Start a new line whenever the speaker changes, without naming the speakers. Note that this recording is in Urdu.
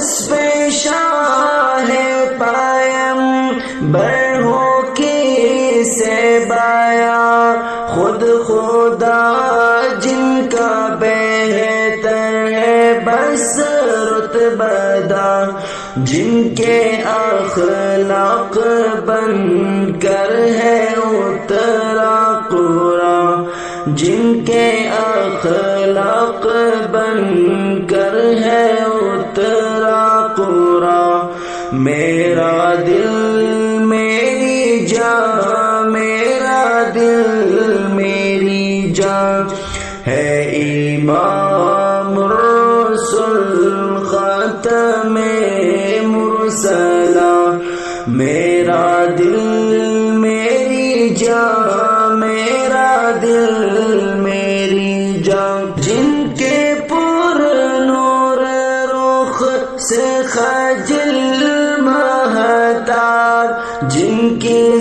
وصف شاہ پیمبر ہو کیسے بایا، خود خدا جن کا بہتر ہے بس رتبہ دا، جن کے اخلاق بن کر ہے اترا قرآن، جن کے اخلاق بن کر ہے اترا قرآن۔ میرا دل میری جان، میرا دل میری جان ہے امام الرسل خاتم مرسلا، میرا دل میری جان، میرا دل میری جان، جن کے پر نور رخ سے خجل مہتاب، جن کی